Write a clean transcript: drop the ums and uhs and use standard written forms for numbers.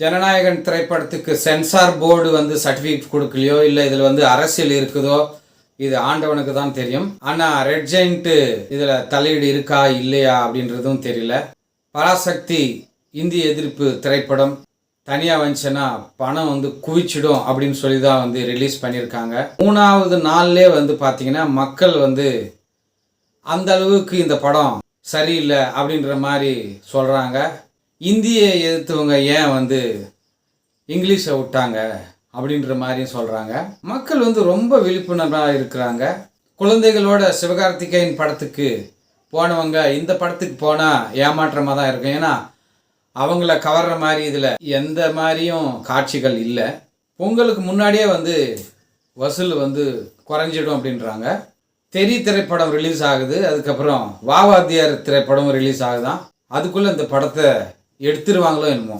ஜனநாயகன் திரைப்படத்துக்கு censor board வந்து certificate கொடுக்கலையோ இல்லை இதில் வந்து அரசியல் இருக்குதோ இது ஆண்டவனுக்கு தான் தெரியும். ஆனால் ரெட் ஜெயிண்ட்டு இதில் தலையீடு இருக்கா இல்லையா அப்படின்றதும் தெரியல. பராசக்தி இந்திய எதிர்ப்பு திரைப்படம் தனியாக வந்துச்சுன்னா பணம் வந்து குவிச்சிடும் அப்படின்னு சொல்லி தான் வந்து ரிலீஸ் பண்ணியிருக்காங்க. 3வது நாள்லே வந்து பார்த்திங்கன்னா மக்கள் வந்து அந்த அளவுக்கு இந்த படம் சரியில்லை அப்படின்ற மாதிரி சொல்கிறாங்க. இந்தியை எதிர்த்தவங்க ஏன் வந்து இங்கிலீஷை விட்டாங்க அப்படின்ற மாதிரியும் சொல்கிறாங்க. மக்கள் வந்து ரொம்ப விழிப்புணர்வாக இருக்கிறாங்க. குழந்தைகளோட சிவகார்த்திகேயன் படத்துக்கு போனவங்க இந்த படத்துக்கு போனால் ஏமாற்றமாக தான் இருக்கும். ஏன்னா அவங்கள கவர்ற மாதிரி இதில் எந்த மாதிரியும் காட்சிகள் இல்லை. பொங்கலுக்கு முன்னாடியே வந்து வசூல் வந்து குறைஞ்சிடும் அப்படின்றாங்க. தெரி திரைப்படம் ரிலீஸ் ஆகுது, அதுக்கப்புறம் வாவாத்தியார் திரைப்படம் ரிலீஸ் ஆகுதான். அதுக்குள்ளே இந்த படத்தை எடுத்துருவாங்களோ என்னமோ.